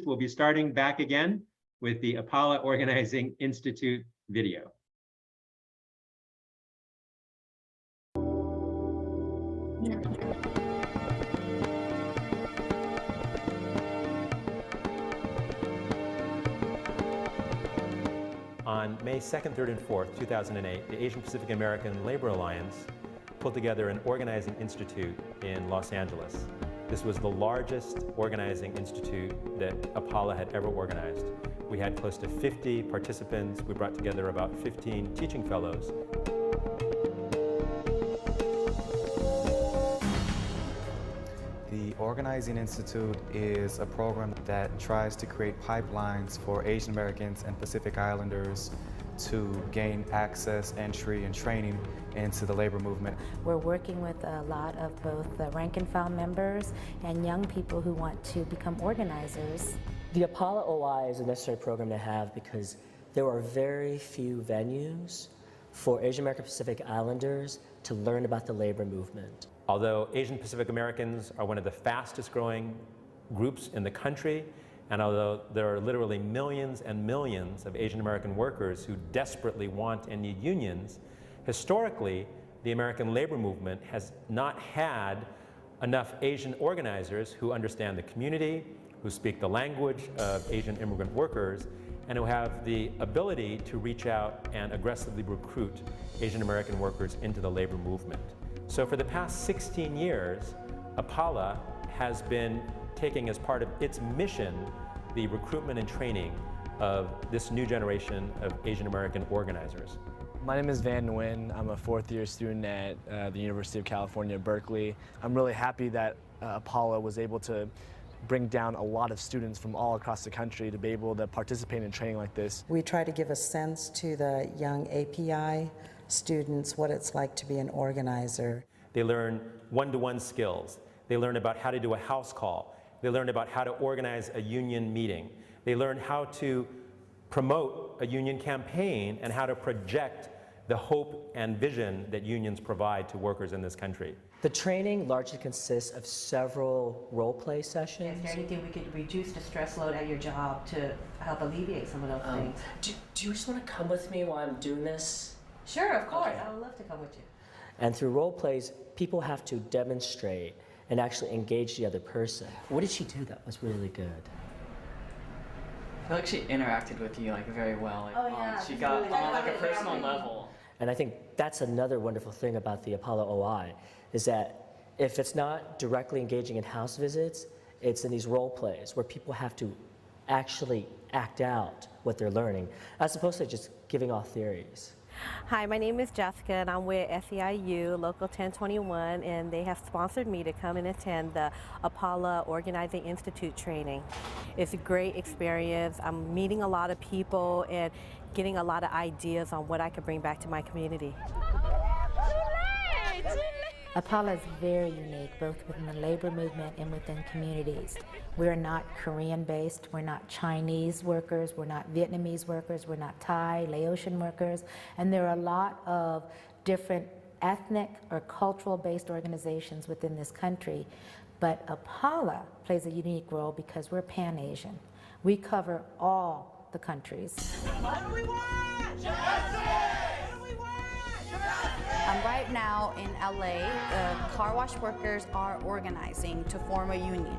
We'll be starting back again with the APALA Organizing Institute video. On May 2nd, 3rd, and 4th, 2008, the Asian Pacific American Labor Alliance pulled together an organizing institute in Los Angeles. This was the largest organizing institute that APALA had ever organized. We had close to 50 participants. We brought together about 15 teaching fellows. The Organizing Institute is a program that tries to create pipelines for Asian Americans and Pacific Islanders to gain access, entry, and training into the labor movement. We're working with a lot of both the rank and file members and young people who want to become organizers. The APALA OI is a necessary program to have because there are very few venues for Asian American Pacific Islanders to learn about the labor movement. Although Asian Pacific Americans are one of the fastest growing groups in the country, and although there are literally millions and millions of Asian American workers who desperately want and need unions, historically, the American labor movement has not had enough Asian organizers who understand the community, who speak the language of Asian immigrant workers, and who have the ability to reach out and aggressively recruit Asian American workers into the labor movement. So for the past 16 years, APALA has been taking as part of its mission the recruitment and training of this new generation of Asian American organizers. My name is Van Nguyen. I'm a fourth-year student at the University of California, Berkeley. I'm really happy that APALA was able to bring down a lot of students from all across the country to be able to participate in training like this. We try to give a sense to the young API students what it's like to be an organizer. They learn one-to-one skills. They learn about how to do a house call. They learn about how to organize a union meeting. They learn how to promote a union campaign and how to project the hope and vision that unions provide to workers in this country. The training largely consists of several role-play sessions. Is there anything we could reduce the stress load at your job to help alleviate some of those things? Do you just want to come with me while I'm doing this? Sure, of course. Okay. I would love to come with you. And through role-plays, people have to demonstrate and actually engage the other person. What did she do that was really good? I feel like she interacted with you like very well. Like, she got really on like a personal level. And I think that's another wonderful thing about the APALA OI, is that if it's not directly engaging in house visits, it's in these role plays where people have to actually act out what they're learning, as opposed to just giving off theories. Hi, my name is Jessica and I'm with SEIU, Local 1021, and they have sponsored me to come and attend the APALA Organizing Institute training. It's a great experience. I'm meeting a lot of people and getting a lot of ideas on what I could bring back to my community. APALA is very unique, both within the labor movement and within communities. We're not Korean-based, we're not Chinese workers, we're not Vietnamese workers, we're not Thai, Laotian workers, and there are a lot of different ethnic or cultural-based organizations within this country. But APALA plays a unique role because we're Pan-Asian. We cover all the countries. What do we want? Justice! Right now in LA, car wash workers are organizing to form a union.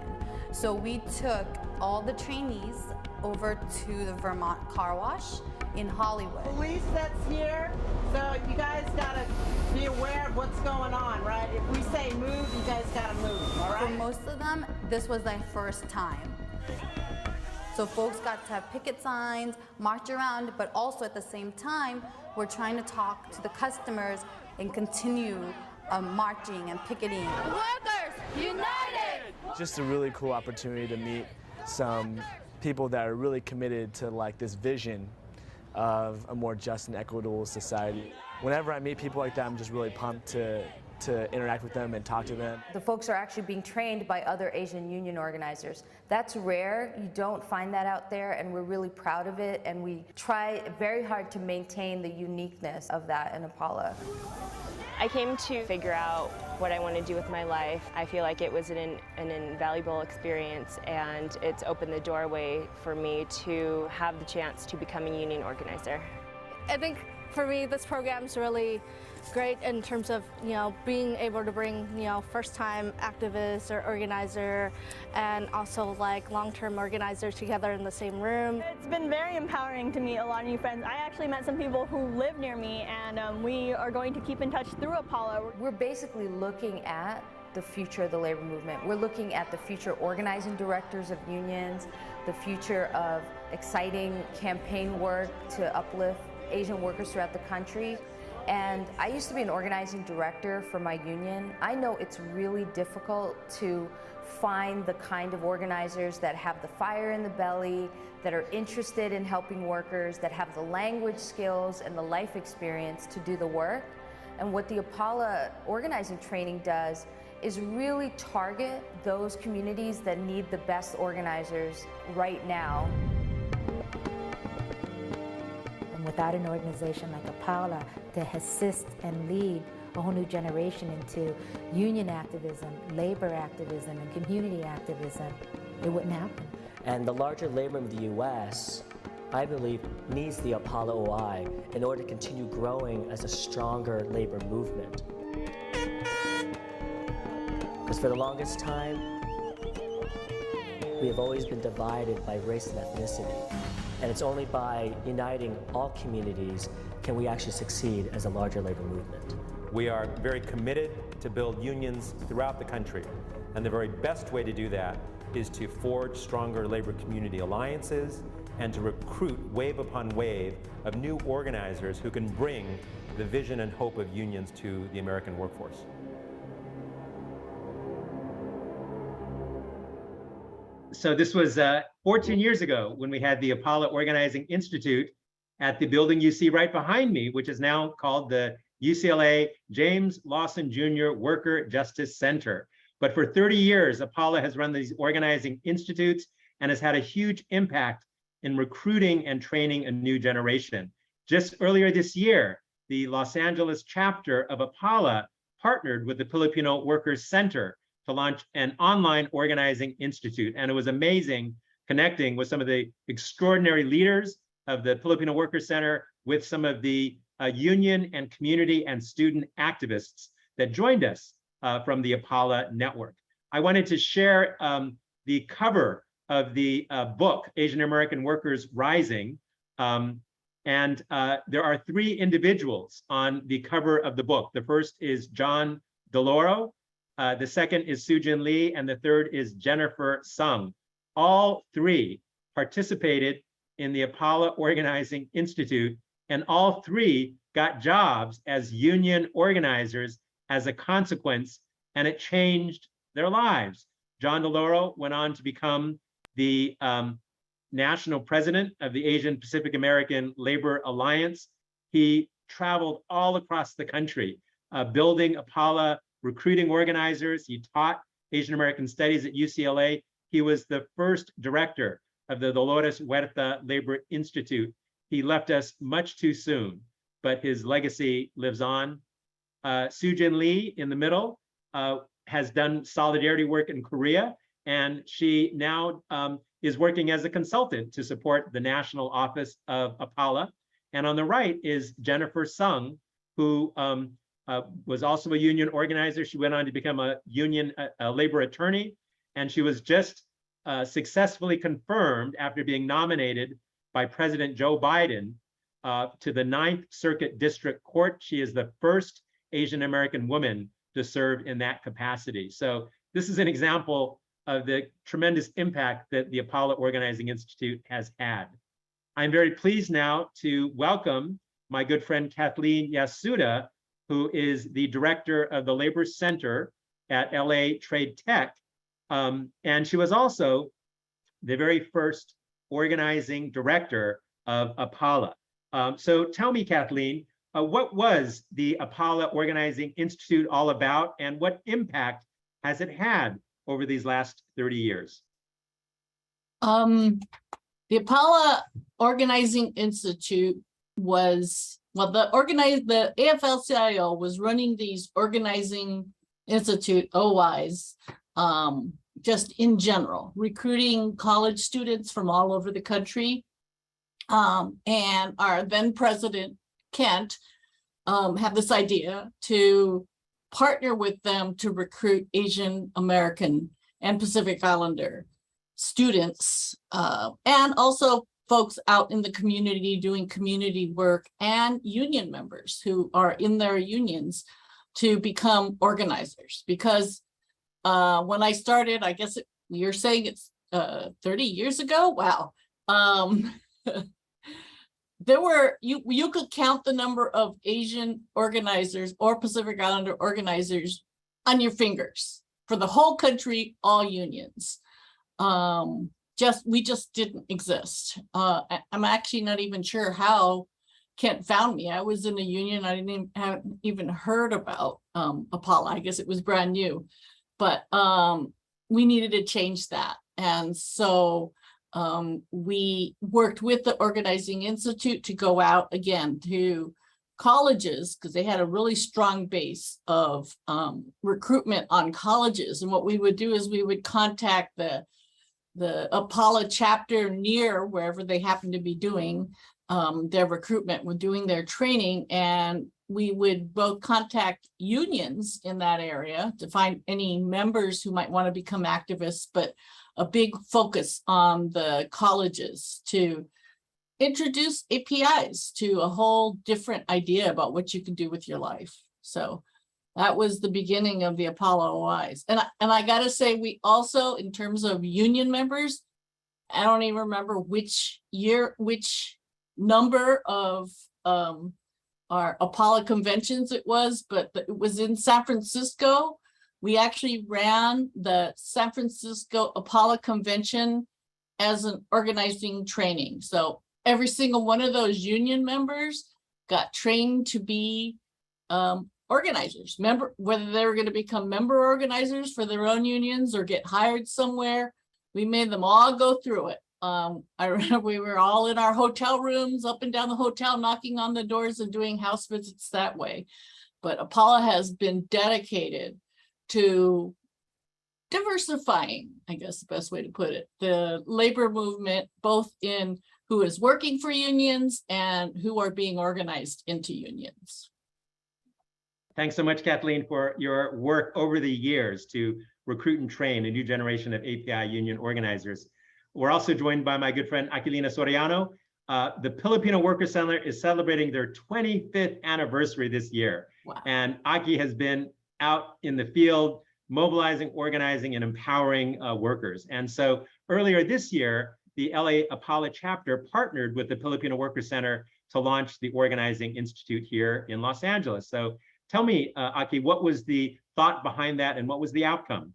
So we took all the trainees over to the Vermont car wash in Hollywood. Police that's here, so you guys gotta be aware of what's going on, right? If we say move, you guys gotta move, all right? For most of them, this was their first time. So folks got to have picket signs, march around, but also at the same time, we're trying to talk to the customers and continue marching and picketing. Workers united! Just a really cool opportunity to meet some people that are really committed to like this vision of a more just and equitable society. Whenever I meet people like that, I'm just really pumped to to interact with them and talk to them. The folks are actually being trained by other Asian union organizers. That's rare. You don't find that out there, and we're really proud of it, and we try very hard to maintain the uniqueness of that in APALA. I came to figure out what I want to do with my life. I feel like it was an invaluable experience, and it's opened the doorway for me to have the chance to become a union organizer. I think for me, this program's really great in terms of, being able to bring, first-time activists or organizer and also like long-term organizers together in the same room. It's been very empowering to meet a lot of new friends. I actually met some people who live near me, and we are going to keep in touch through APALA. We're basically looking at the future of the labor movement. We're looking at the future organizing directors of unions, the future of exciting campaign work to uplift Asian workers throughout the country. And I used to be an organizing director for my union. I know it's really difficult to find the kind of organizers that have the fire in the belly, that are interested in helping workers, that have the language skills and the life experience to do the work. And what the APALA organizing training does is really target those communities that need the best organizers right now. And without an organization like APALA to assist and lead a whole new generation into union activism, labor activism, and community activism, it wouldn't happen. And the larger labor movement of the U.S., I believe, needs the APALA OI in order to continue growing as a stronger labor movement. Because for the longest time, we have always been divided by race and ethnicity. And it's only by uniting all communities can we actually succeed as a larger labor movement. We are very committed to build unions throughout the country. And the very best way to do that is to forge stronger labor community alliances and to recruit wave upon wave of new organizers who can bring the vision and hope of unions to the American workforce. So this was 14 years ago when we had the APALA Organizing Institute at the building you see right behind me, which is now called the UCLA James Lawson Jr. Worker Justice Center. But for 30 years, APALA has run these organizing institutes and has had a huge impact in recruiting and training a new generation. Just earlier this year, the Los Angeles chapter of APALA partnered with the Filipino Workers Center to launch an online organizing institute. And it was amazing connecting with some of the extraordinary leaders of the Filipino Workers Center with some of the union and community and student activists that joined us from the APALA network. I wanted to share the cover of the book, Asian American Workers Rising. And there are three individuals on the cover of the book. The first is John DeLoro, the second is Sujin Lee, and the third is Jennifer Sung. All three participated in the APALA Organizing Institute, and all three got jobs as union organizers as a consequence, and it changed their lives. John DeLoro went on to become the national president of the Asian Pacific American Labor Alliance. He traveled all across the country, building APALA, recruiting organizers. He taught Asian American Studies at UCLA. He was the first director of the Dolores Huerta Labor Institute. He left us much too soon, but his legacy lives on. Sujin Lee in the middle has done solidarity work in Korea, and she now is working as a consultant to support the national office of APALA. And on the right is Jennifer Sung, who was also a union organizer. She went on to become a union labor attorney, and she was just successfully confirmed after being nominated by President Joe Biden to the 9th Circuit District Court. She is the first Asian American woman to serve in that capacity. So this is an example of the tremendous impact that the APALA Organizing Institute has had. I'm very pleased now to welcome my good friend Kathleen Yasuda, who is the director of the Labor Center at LA Trade Tech. And she was also the very first organizing director of APALA. So tell me, Kathleen, what was the APALA Organizing Institute all about, and what impact has it had over these last 30 years? The APALA Organizing Institute was, well, the AFL-CIO was running these Organizing Institute OIs, just in general, recruiting college students from all over the country. And our then president, Kent, had this idea to partner with them to recruit Asian American and Pacific Islander students, and also folks out in the community doing community work, and union members who are in their unions to become organizers. Because when I started, I guess you're saying it's 30 years ago? Wow. There were, you could count the number of Asian organizers or Pacific Islander organizers on your fingers for the whole country, all unions. We just didn't exist. I'm actually not even sure how Kent found me. I was in a union. I hadn't even heard about APALA. I guess it was brand new, but we needed to change that. And so we worked with the Organizing Institute to go out again to colleges, because they had a really strong base of recruitment on colleges. And what we would do is we would contact the APALA chapter near wherever they happened to be doing their recruitment, were doing their training, and we would both contact unions in that area to find any members who might want to become activists, but a big focus on the colleges to introduce APIs to a whole different idea about what you can do with your life. So that was the beginning of the APALA OIs. And I gotta say, we also, in terms of union members, I don't even remember which year, which number of our APALA conventions it was, but it was in San Francisco. We actually ran the San Francisco APALA convention as an organizing training. So every single one of those union members got trained to be organizers, whether they were going to become member organizers for their own unions or get hired somewhere. We made them all go through it. I remember we were all in our hotel rooms, up and down the hotel, knocking on the doors and doing house visits that way. But APALA has been dedicated to diversifying, I guess the best way to put it, the labor movement, both in who is working for unions and who are being organized into unions. Thanks so much, Kathleen, for your work over the years to recruit and train a new generation of API union organizers. We're also joined by my good friend, Aquilina Soriano. The Filipino Workers Center is celebrating their 25th anniversary this year. Wow. And Aki has been out in the field, mobilizing, organizing, and empowering workers. And so earlier this year, the LA APALA chapter partnered with the Filipino Workers Center to launch the Organizing Institute here in Los Angeles. So tell me, Aki, what was the thought behind that and what was the outcome?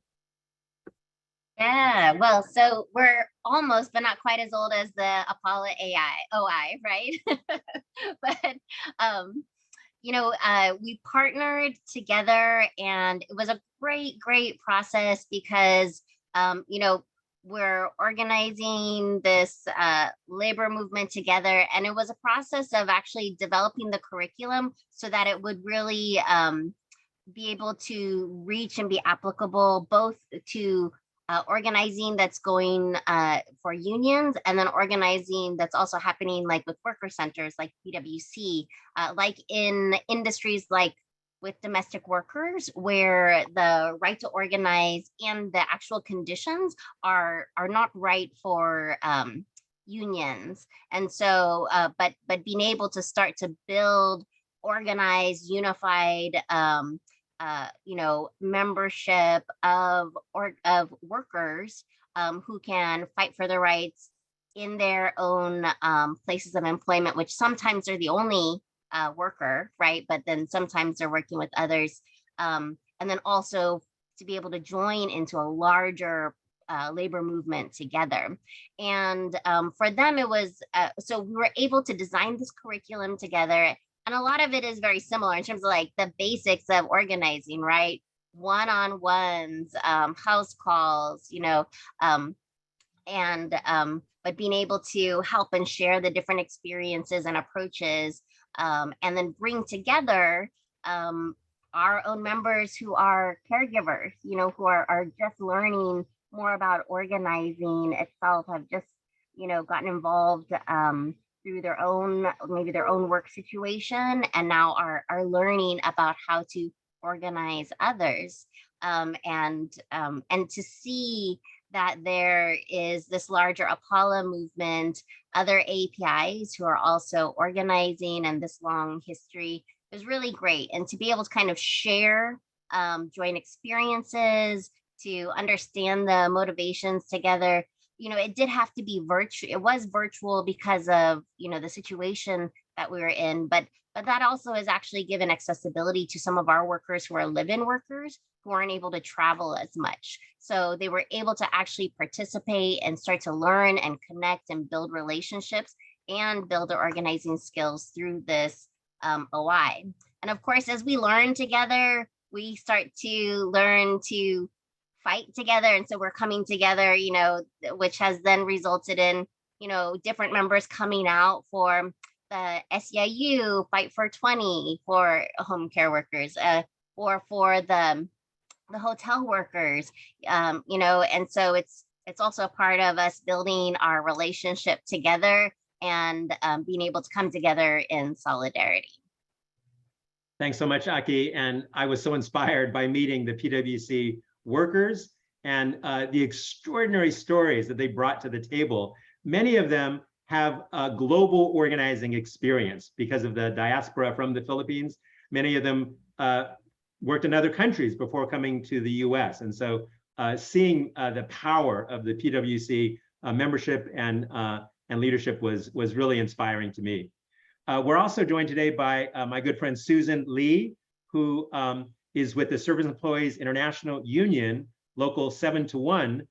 Yeah, well, so we're almost, but not quite as old as the APALA OI, right? But, you know, we partnered together, and it was a great process because, you know, we're organizing this labor movement together, and it was a process of actually developing the curriculum so that it would really be able to reach and be applicable both to organizing that's going for unions, and then organizing that's also happening like with worker centers like PwC, like in industries like with domestic workers, where the right to organize and the actual conditions are not right for unions. And so, but being able to start to build organized, unified you know, membership of workers who can fight for their rights in their own places of employment, which sometimes are the only worker, right? But then sometimes they're working with others. And then also to be able to join into a larger labor movement together. And for them, it was, so we were able to design this curriculum together. And a lot of it is very similar in terms of like the basics of organizing, right? One-on-ones, house calls, but being able to help and share the different experiences and approaches, and then bring together our own members who are caregivers, who are just learning more about organizing itself, have just, gotten involved through their own work situation, and now are learning about how to organize others, and to see that there is this larger APALA movement, other APIs who are also organizing, and this long history is really great. And to be able to kind of share joint experiences, to understand the motivations together, it did have to be virtual. It was virtual because of, the situation that we were in, but that also has actually given accessibility to some of our workers who are live-in workers who aren't able to travel as much. So they were able to actually participate and start to learn and connect and build relationships and build their organizing skills through this OI. And of course, as we learn together, we start to learn to fight together. And so we're coming together, which has then resulted in, different members coming out for the SEIU Fight for 20 for home care workers, or for the hotel workers, and so it's also a part of us building our relationship together and being able to come together in solidarity. Thanks so much, Aki. And I was so inspired by meeting the PwC workers and the extraordinary stories that they brought to the table. Many of them have a global organizing experience because of the diaspora from the Philippines. Many of them worked in other countries before coming to the US. And so seeing the power of the PwC membership and leadership was really inspiring to me. We're also joined today by my good friend Susan Lee, who is with the Service Employees International Union, Local 7-1.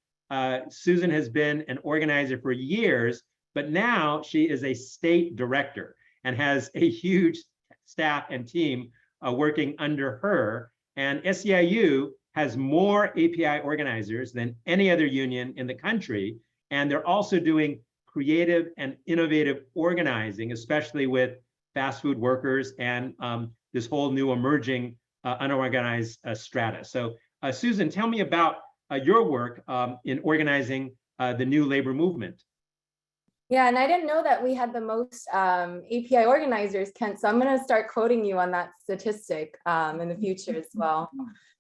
Susan has been an organizer for years, but now she is a state director and has a huge staff and team working under her. And SEIU has more API organizers than any other union in the country. And they're also doing creative and innovative organizing, especially with fast food workers and this whole new emerging unorganized strata. So Susan, tell me about your work in organizing the new labor movement. Yeah, and I didn't know that we had the most API organizers, Kent, so I'm going to start quoting you on that statistic in the future as well.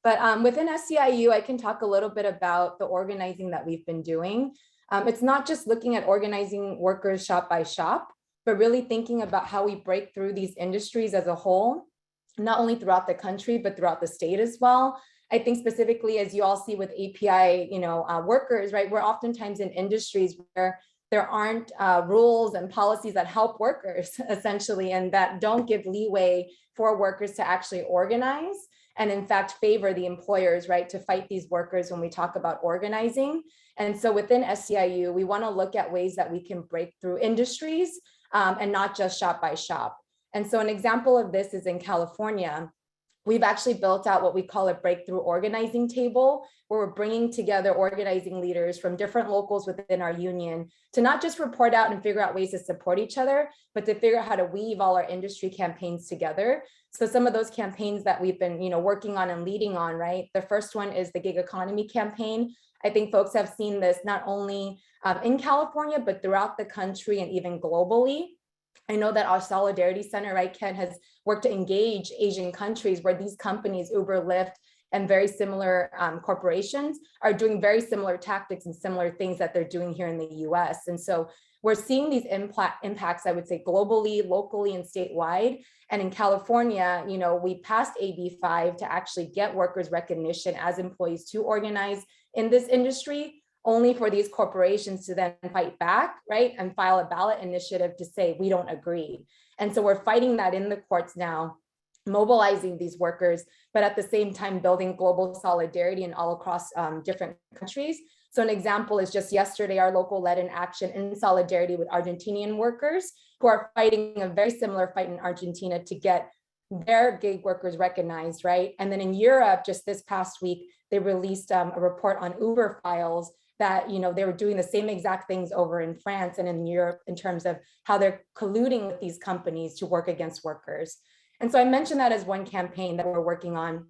But within SEIU, I can talk a little bit about the organizing that we've been doing. It's not just looking at organizing workers shop by shop, but really thinking about how we break through these industries as a whole, not only throughout the country, but throughout the state as well. I think specifically, as you all see with API, workers, right? We're oftentimes in industries where there aren't rules and policies that help workers essentially, and that don't give leeway for workers to actually organize and in fact favor the employers, right, to fight these workers when we talk about organizing. And so within SEIU, we want to look at ways that we can break through industries and not just shop by shop. And so an example of this is in California. We've actually built out what we call a breakthrough organizing table, where we're bringing together organizing leaders from different locals within our union to not just report out and figure out ways to support each other, but to figure out how to weave all our industry campaigns together. So some of those campaigns that we've been working on and leading on, right? The first one is the gig economy campaign. I think folks have seen this not only in California, but throughout the country and even globally. I know that our Solidarity Center, right, Ken, has worked to engage Asian countries where these companies, Uber, Lyft, and very similar corporations are doing very similar tactics and similar things that they're doing here in the US. And so we're seeing these impacts, I would say, globally, locally, and statewide. And in California, we passed AB 5 to actually get workers recognition as employees to organize in this industry, only for these corporations to then fight back, right, and file a ballot initiative to say, we don't agree. And so we're fighting that in the courts now, mobilizing these workers, but at the same time, building global solidarity and all across different countries So an example is just yesterday, our local led an action in solidarity with Argentinian workers who are fighting a very similar fight in Argentina to get their gig workers recognized, right? And then in Europe, just this past week, they released a report on Uber files that, you know, they were doing the same exact things over in France and in Europe in terms of how they're colluding with these companies to work against workers. And so I mentioned that as one campaign that we're working on.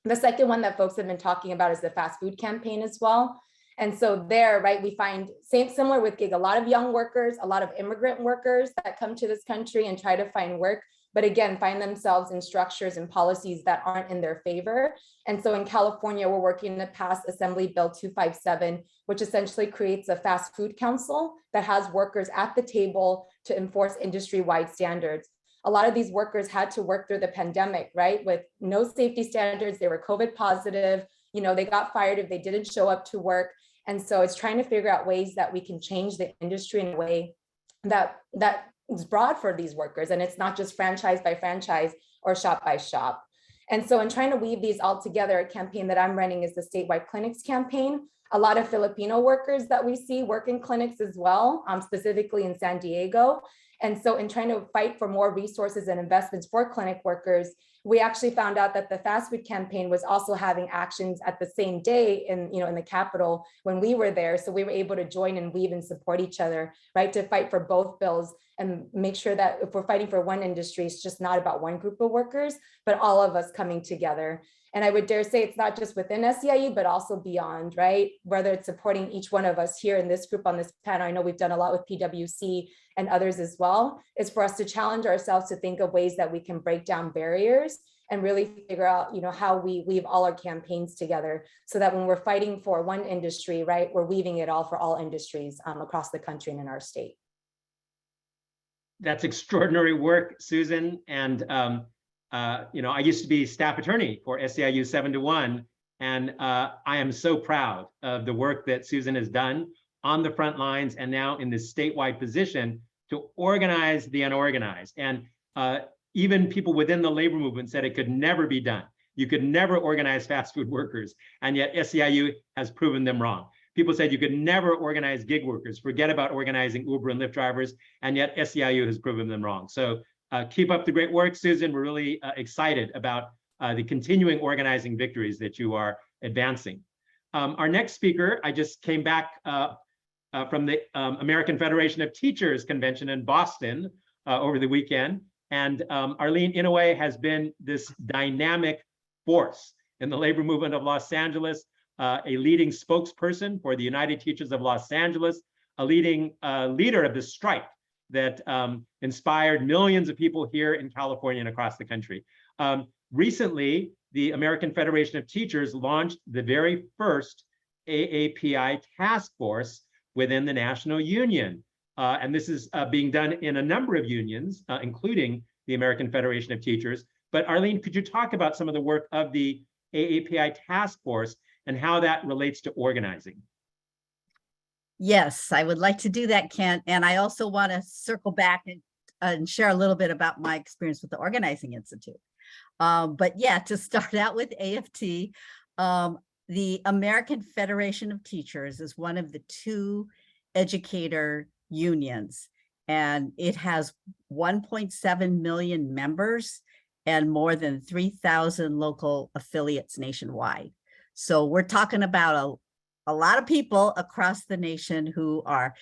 The second one that folks have been talking about is the fast food campaign as well. And so there, right, we find similar with gig, a lot of young workers, a lot of immigrant workers that come to this country and try to find work, but again, find themselves in structures and policies that aren't in their favor. And so in California, we're working to pass Assembly Bill 257, which essentially creates a fast food council that has workers at the table to enforce industry-wide standards. A lot of these workers had to work through the pandemic, right? With no safety standards, they were COVID positive, you know, they got fired if they didn't show up to work. And so it's trying to figure out ways that we can change the industry in a way that is broad for these workers. And it's not just franchise by franchise or shop by shop. And so in trying to weave these all together, a campaign that I'm running is the statewide clinics campaign. A lot of Filipino workers that we see work in clinics as well, specifically in San Diego. And so in trying to fight for more resources and investments for clinic workers, we actually found out that the fast food campaign was also having actions at the same day in the Capitol when we were there. So we were able to join and weave and support each other, right, to fight for both bills and make sure that if we're fighting for one industry, it's just not about one group of workers, but all of us coming together. And I would dare say it's not just within SEIU, but also beyond, right? Whether it's supporting each one of us here in this group on this panel, I know we've done a lot with PwC and others as well, is for us to challenge ourselves to think of ways that we can break down barriers and really figure out, how we weave all our campaigns together so that when we're fighting for one industry, right, we're weaving it all for all industries across the country and in our state. That's extraordinary work, Susan. And I used to be staff attorney for SEIU 7-1, and I am so proud of the work that Susan has done on the front lines and now in this statewide position to organize the unorganized. And even people within the labor movement said it could never be done. You could never organize fast food workers, and yet SEIU has proven them wrong. People said you could never organize gig workers, forget about organizing Uber and Lyft drivers, and yet SEIU has proven them wrong. So keep up the great work, Susan. We're really excited about the continuing organizing victories that you are advancing. Our next speaker, I just came back from the American Federation of Teachers Convention in Boston over the weekend. And Arlene Inouye has been this dynamic force in the labor movement of Los Angeles, a leading spokesperson for the United Teachers of Los Angeles, a leading leader of the strike that inspired millions of people here in California and across the country. Recently, the American Federation of Teachers launched the very first AAPI task force within the national union. And this is being done in a number of unions, including the American Federation of Teachers. But Arlene, could you talk about some of the work of the AAPI task force and how that relates to organizing? Yes, I would like to do that, Kent. And I also want to circle back and share a little bit about my experience with the Organizing Institute. But yeah, to start out with AFT, the American Federation of Teachers is one of the two educator unions, and it has 1.7 million members and more than 3,000 local affiliates nationwide. So we're talking about a lot of people across the nation who are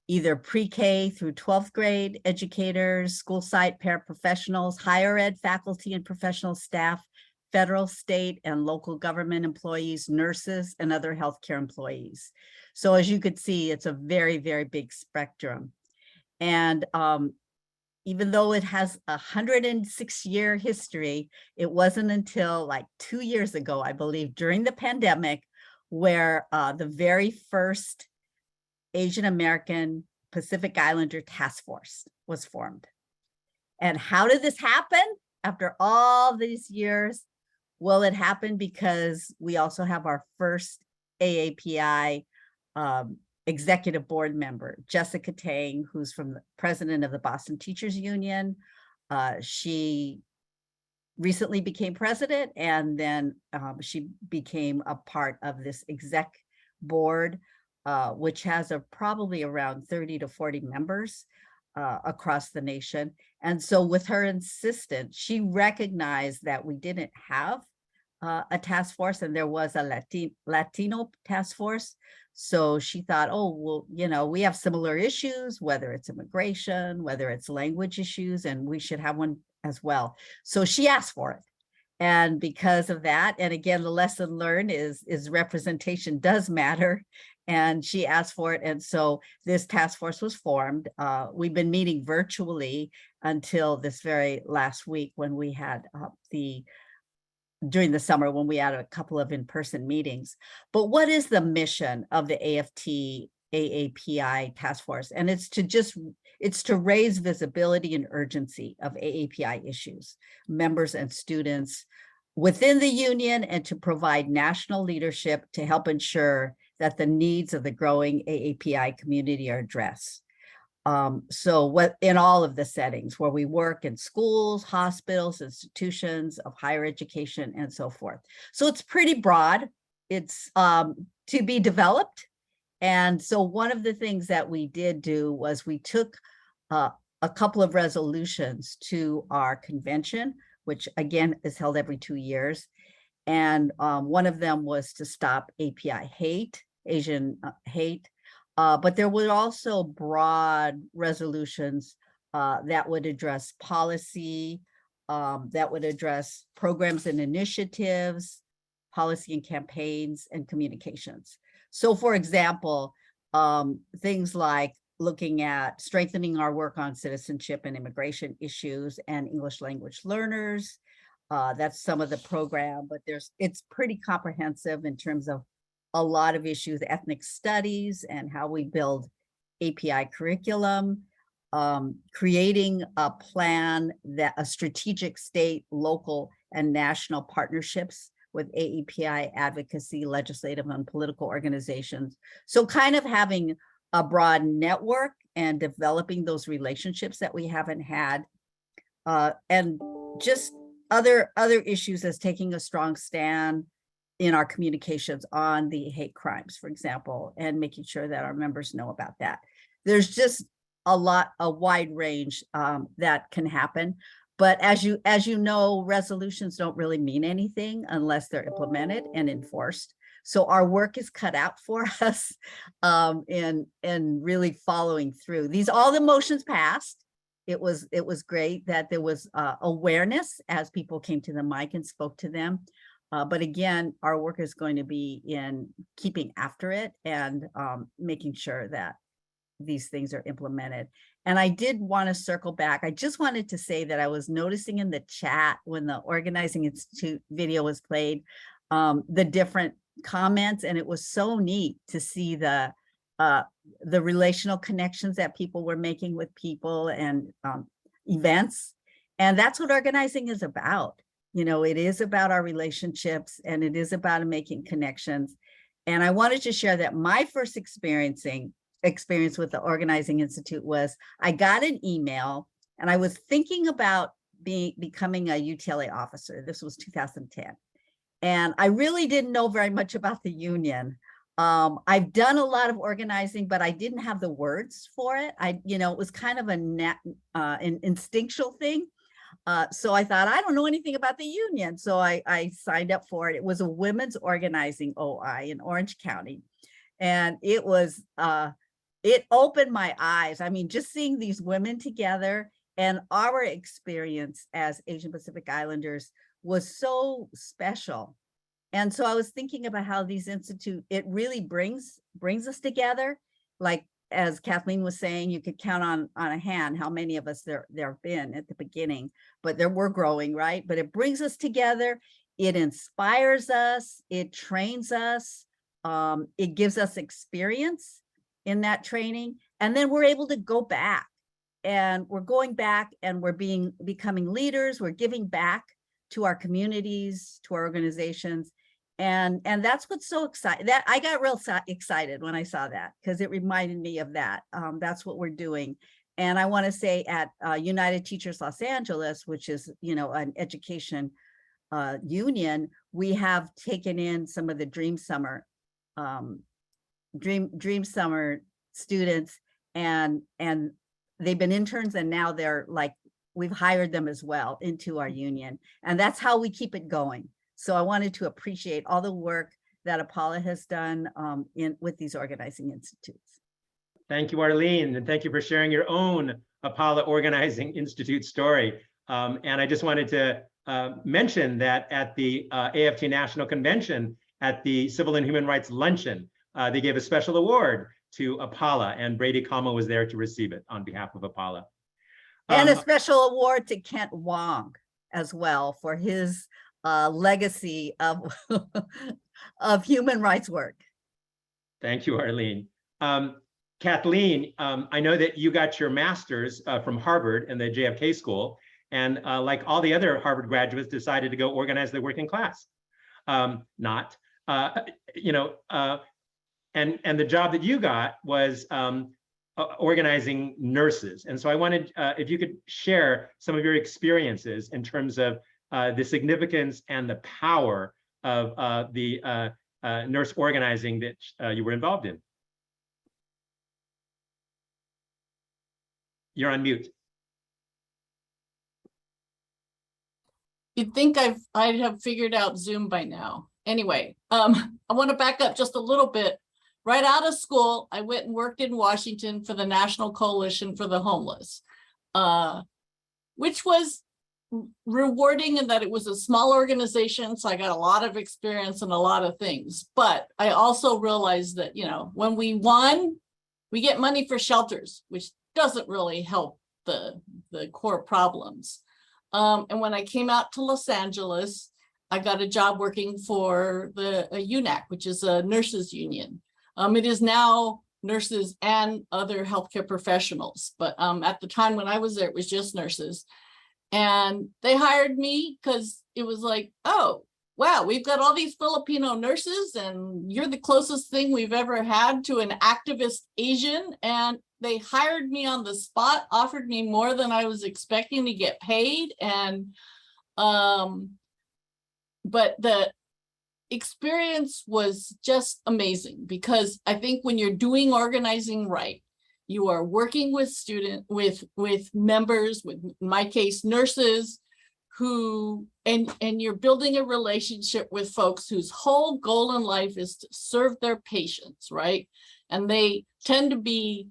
either pre-K through 12th grade educators, school site paraprofessionals, higher ed faculty and professional staff, federal, state, and local government employees, nurses, and other healthcare employees. So as you could see, it's a very, very big spectrum. And even though it has a 106-year history, it wasn't until like 2 years ago, I believe, during the pandemic, where the very first Asian American Pacific Islander Task Force was formed. And how did this happen after all these years? Well, it happened because we also have our first AAPI executive board member, Jessica Tang, who's from the president of the Boston Teachers Union. She recently became president, and then she became a part of this exec board which has probably around 30 to 40 members across the nation. And so with her insistence, she recognized that we didn't have a task force, and there was a Latino task force. So she thought, oh, well, you know, we have similar issues, whether it's immigration, whether it's language issues, and we should have one as well. So she asked for it. And because of that, and again, the lesson learned is representation does matter. And she asked for it. And so this task force was formed. We've been meeting virtually until this very last week when we had during the summer when we had a couple of in-person meetings. But what is the mission of the AFT AAPI task force? And it's to raise visibility and urgency of AAPI issues, members and students within the union, and to provide national leadership to help ensure that the needs of the growing AAPI community are addressed. So what in all of the settings where we work, in schools, hospitals, institutions of higher education, and so forth. So it's pretty broad. It's to be developed. And so one of the things that we did do was we took a couple of resolutions to our convention, which again is held every 2 years. And one of them was to stop API hate, Asian hate. But there were also broad resolutions that would address policy, that would address programs and initiatives, policy and campaigns, and communications. So for example, things like looking at strengthening our work on citizenship and immigration issues and English language learners. That's some of the program, but it's pretty comprehensive in terms of a lot of issues, ethnic studies and how we build API curriculum, creating a plan that a strategic state, local, and national partnerships with AAPI advocacy, legislative, and political organizations. So kind of having a broad network and developing those relationships that we haven't had. And just other issues as taking a strong stand in our communications on the hate crimes, for example, and making sure that our members know about that. There's just a wide range that can happen. But as you know, resolutions don't really mean anything unless they're implemented and enforced. So our work is cut out for us in really following through. All the motions passed. It was great that there was awareness as people came to the mic and spoke to them. But again, our work is going to be in keeping after it and making sure that these things are implemented. And I did want to circle back. I just wanted to say that I was noticing in the chat when the Organizing Institute video was played, the different comments, and it was so neat to see the relational connections that people were making with people and events. And that's what organizing is about. You know, it is about our relationships, and it is about making connections. And I wanted to share that my first experience with the Organizing Institute was I got an email, and I was thinking about becoming a UTLA officer. This was 2010. And I really didn't know very much about the union. I've done a lot of organizing, but I didn't have the words for it. It was kind of an instinctual thing. So I thought, I don't know anything about the union. So I signed up for it. It was a women's organizing OI in Orange County. And it opened my eyes. I mean, just seeing these women together and our experience as Asian Pacific Islanders was so special. And so I was thinking about how these institute, it really brings us together. Like, as Kathleen was saying, you could count on a hand how many of us there have been at the beginning, but we're growing, right? But it brings us together. It inspires us. It trains us. It gives us experience in that training. And then we're able to go back, and we're going back, and we're becoming leaders. We're giving back to our communities, to our organizations. And that's what's so exciting. That I got real excited when I saw that, because it reminded me of that. That's what we're doing. And I want to say at United Teachers Los Angeles, which is, an education union, we have taken in some of the Dream Summer Dream Summer students, and they've been interns, and now they're like, we've hired them as well into our union, and that's how we keep it going. So I wanted to appreciate all the work that APALA has done with these organizing institutes. Thank you, Arlene, and thank you for sharing your own APALA Organizing Institute story. And I just wanted to mention that at the AFT National Convention, at the Civil and Human Rights Luncheon, they gave a special award to APALA, and Brady Calma was there to receive it on behalf of APALA. And a special award to Kent Wong as well for his legacy of, of human rights work. Thank you, Arlene. Kathleen, I know that you got your master's from Harvard and the JFK School, and like all the other Harvard graduates, decided to go organize the working class. And the job that you got was organizing nurses. And so I wanted, if you could share some of your experiences in terms of the significance and the power of the nurse organizing that you were involved in. You're on mute. You'd think I'd have figured out Zoom by now. Anyway, I want to back up just a little bit. Right out of school, I went and worked in Washington for the National Coalition for the Homeless, which was rewarding in that it was a small organization. So I got a lot of experience in a lot of things. But I also realized that, you know, when we won, we get money for shelters, which doesn't really help the core problems. And when I came out to Los Angeles, I got a job working for the UNAC, which is a nurses union. It is now nurses and other healthcare professionals. But at the time when I was there, it was just nurses. And they hired me because it was like, oh, wow, we've got all these Filipino nurses and you're the closest thing we've ever had to an activist Asian. And they hired me on the spot, offered me more than I was expecting to get paid. And, but the experience was just amazing because I think when you're doing organizing right, you are working with with members, with, in my case, nurses who, and you're building a relationship with folks whose whole goal in life is to serve their patients, right? And they tend to be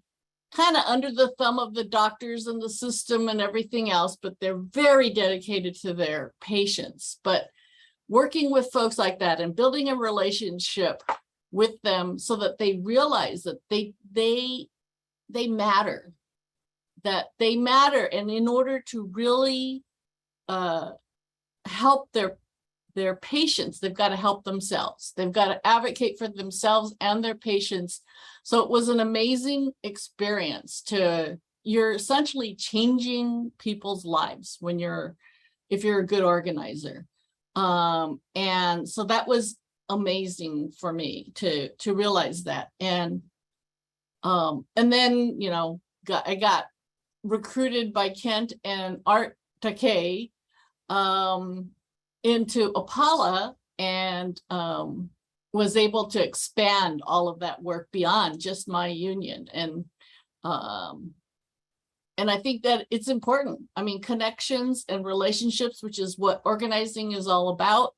kind of under the thumb of the doctors and the system and everything else, but they're very dedicated to their patients. But working with folks like that and building a relationship with them so that they realize that they matter, that they matter. And in order to really help their patients, they've got to help themselves. They've got to advocate for themselves and their patients. So it was an amazing experience you're essentially changing people's lives when if you're a good organizer. And so that was amazing for me to realize that. And then, you know, I got recruited by Kent and Art Takei into APALA and was able to expand all of that work beyond just my union. And I think that it's important. I mean, connections and relationships, which is what organizing is all about,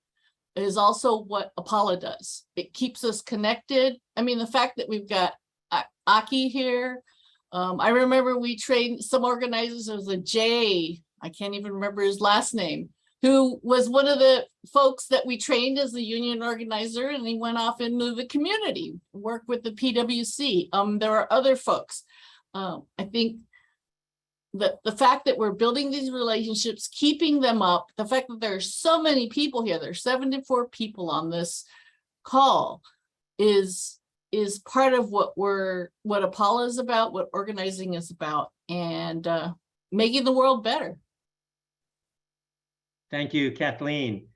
is also what APALA does. It keeps us connected. I mean, the fact that we've got Aki here. I remember we trained some organizers. There was a Jay, I can't even remember his last name, who was one of the folks that we trained as a union organizer, and he went off into the community, worked with the PWC. There are other folks. I think that the fact that we're building these relationships, keeping them up, the fact that there are so many people here, there's 74 people on this call, is part of what APALA is about, what organizing is about, and making the world better. Thank you, Kathleen.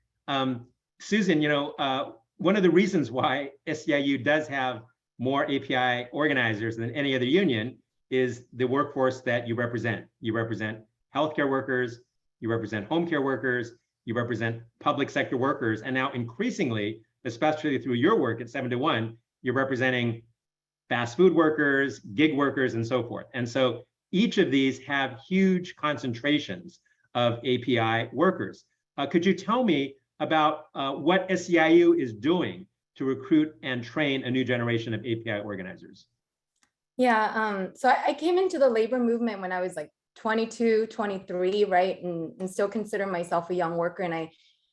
Susan, you know, one of the reasons why SEIU does have more API organizers than any other union is the workforce that you represent. You represent healthcare workers, you represent home care workers, you represent public sector workers, and now increasingly, especially through your work at 7 to 1, you're representing fast food workers, gig workers, and so forth. And so each of these have huge concentrations of API workers. Could you tell me about what SEIU is doing to recruit and train a new generation of API organizers? Yeah, so I came into the labor movement when I was like 22, 23, right? And still consider myself a young worker. And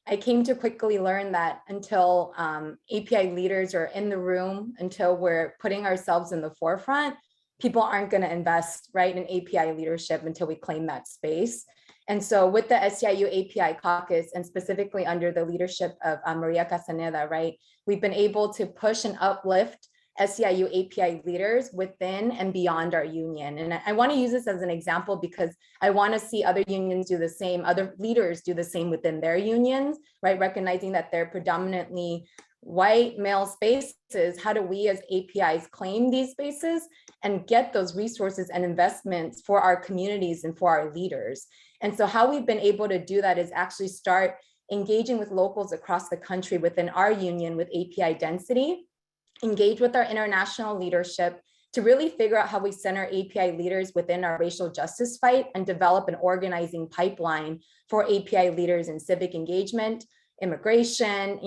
I came to quickly learn that until API leaders are in the room, until we're putting ourselves in the forefront, people aren't going to invest, right, in API leadership until we claim that space. And so with the SEIU API caucus, and specifically under the leadership of Maria Castaneda, right, we've been able to push and uplift SEIU API leaders within and beyond our union. And I want to use this as an example because I want to see other unions do the same, other leaders do the same within their unions, right? Recognizing that they're predominantly white male spaces. How do we as APIs claim these spaces and get those resources and investments for our communities and for our leaders? And so how we've been able to do that is actually start engaging with locals across the country within our union with API density, engage with our international leadership to really figure out how we center API leaders within our racial justice fight and develop an organizing pipeline for API leaders in civic engagement, immigration,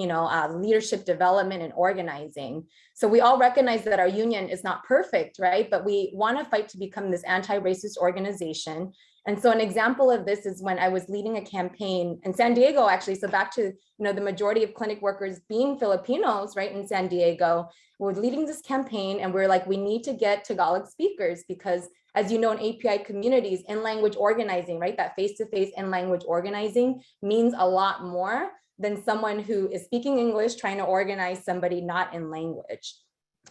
leadership development and organizing. So we all recognize that our union is not perfect, right? But we want to fight to become this anti-racist organization. And so an example of this is when I was leading a campaign in San Diego, actually, so back to, the majority of clinic workers being Filipinos, right, in San Diego, we're leading this campaign and we're like, we need to get Tagalog speakers because, as you know, in API communities, in-language organizing, right, that face-to-face in-language organizing means a lot more than someone who is speaking English trying to organize somebody not in language.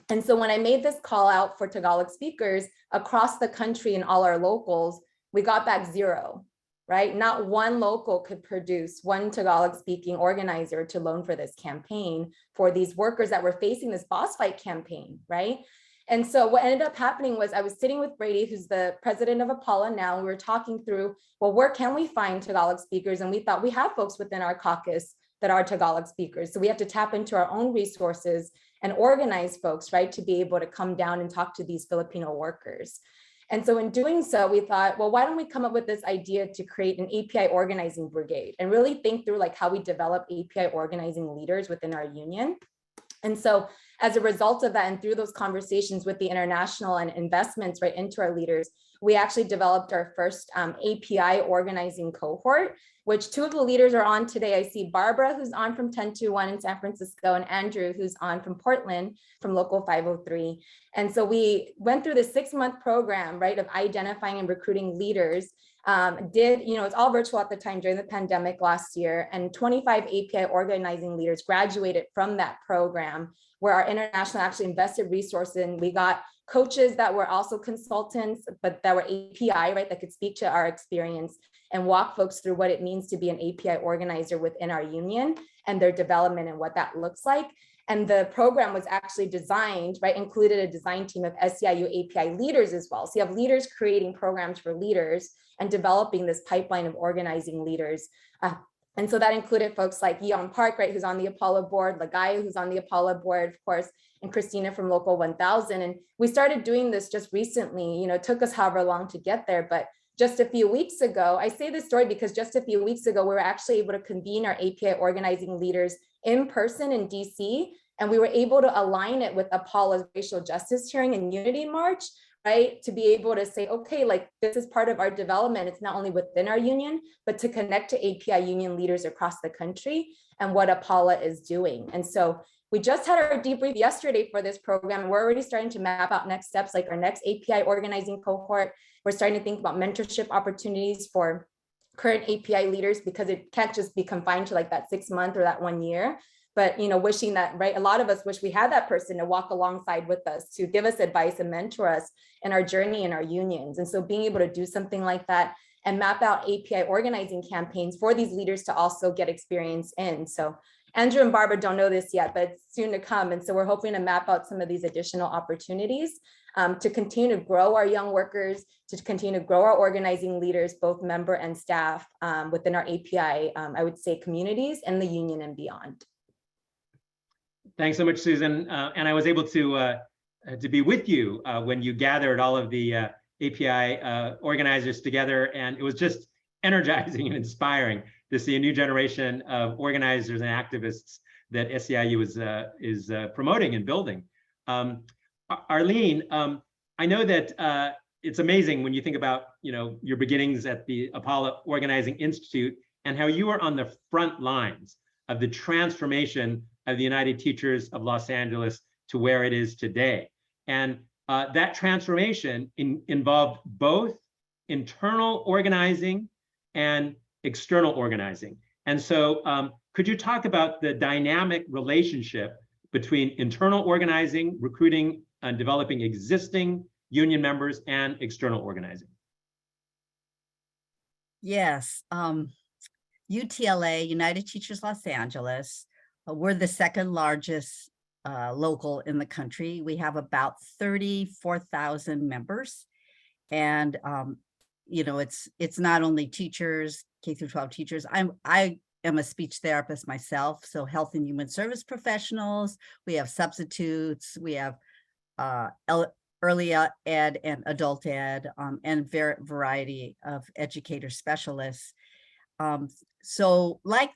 And so when I made this call out for Tagalog speakers across the country and all our locals, we got back zero, right? Not one local could produce one Tagalog speaking organizer to loan for this campaign for these workers that were facing this boss fight campaign, right? And so what ended up happening was I was sitting with Brady, who's the president of APALA now, and we were talking through, well, where can we find Tagalog speakers? And we thought we have folks within our caucus that are Tagalog speakers. So we have to tap into our own resources and organize folks, right, to be able to come down and talk to these Filipino workers. And so in doing so, we thought, well, why don't we come up with this idea to create an API organizing brigade and really think through like how we develop API organizing leaders within our union. And so as a result of that, and through those conversations with the international and investments right into our leaders, we actually developed our first API organizing cohort, which two of the leaders are on today. I see Barbara, who's on from 1021 in San Francisco, and Andrew, who's on from Portland from Local 503. And so we went through this 6-month program, right, of identifying and recruiting leaders. It's all virtual at the time during the pandemic last year, and 25 API organizing leaders graduated from that program where our international actually invested resources in. We got coaches that were also consultants, but that were API, right, that could speak to our experience and walk folks through what it means to be an API organizer within our union and their development and what that looks like. And the program was actually designed, right, included a design team of SEIU API leaders as well. So you have leaders creating programs for leaders and developing this pipeline of organizing leaders. And so that included folks like Yeon Park, right, who's on the APALA board, Lagaya, who's on the APALA board, of course, and Christina from Local 1000. And we started doing this just recently. It took us however long to get there, but just a few weeks ago, I say this story because just a few weeks ago, we were actually able to convene our API organizing leaders in person in DC, and we were able to align it with APALA's racial justice hearing and unity march, right? To be able to say, okay, like this is part of our development. It's not only within our union, but to connect to API union leaders across the country and what APALA is doing. And so we just had our debrief yesterday for this program, and we're already starting to map out next steps, like our next API organizing cohort. We're starting to think about mentorship opportunities for current API leaders, because it can't just be confined to like that 6 month or that 1 year. But wishing that, right, a lot of us wish we had that person to walk alongside with us, to give us advice and mentor us in our journey in our unions. And so being able to do something like that and map out API organizing campaigns for these leaders to also get experience in. So Andrew and Barbara don't know this yet, but it's soon to come. And so we're hoping to map out some of these additional opportunities to continue to grow our young workers, to continue to grow our organizing leaders, both member and staff within our API, I would say, communities and the union and beyond. Thanks so much, Susan. And I was able to to be with you when you gathered all of the API organizers together, and it was just energizing and inspiring to see a new generation of organizers and activists that SEIU is promoting and building. Arlene, I know that it's amazing when you think about your beginnings at the APALA Organizing Institute and how you were on the front lines of the transformation of the United Teachers of Los Angeles to where it is today. And that transformation involved both internal organizing and external organizing. And so could you talk about the dynamic relationship between internal organizing, recruiting and developing existing union members, and external organizing? Yes, UTLA, United Teachers Los Angeles, we're the second largest local in the country. We have about 34,000 members. And, it's not only teachers, K through 12 teachers. I am a speech therapist myself. So health and human service professionals, we have substitutes, we have early ed and adult ed, and variety of educator specialists. So like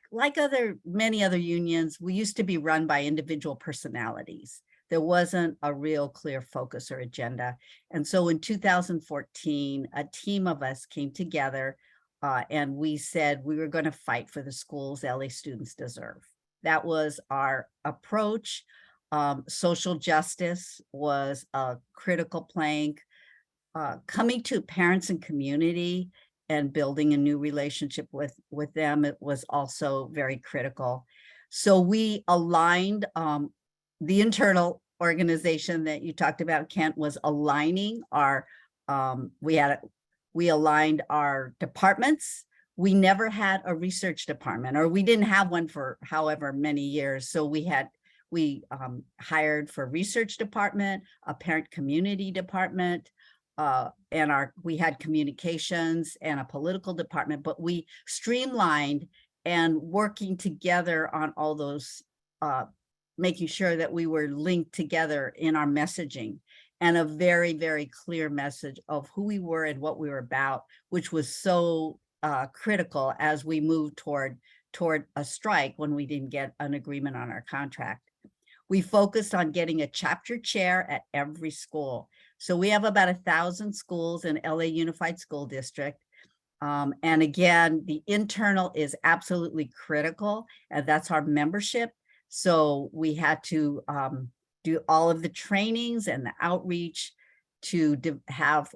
many other unions, we used to be run by individual personalities. There wasn't a real clear focus or agenda. And so in 2014, a team of us came together and we said we were going to fight for the schools LA students deserve. That was our approach. Social justice was a critical plank. Coming to parents and community and building a new relationship with them, it was also very critical. So we aligned the internal organization that you talked about, Kent, was aligning our, we aligned our departments. We never had a research department, or we didn't have one for however many years. So we hired for research department, a parent community department, and we had communications and a political department, but we streamlined and working together on all those, making sure that we were linked together in our messaging, and a very, very clear message of who we were and what we were about, which was so critical as we moved toward a strike when we didn't get an agreement on our contract. We focused on getting a chapter chair at every school. So we have about 1,000 schools in LA Unified School District. And again, the internal is absolutely critical, and that's our membership. So we had to do all of the trainings and the outreach to have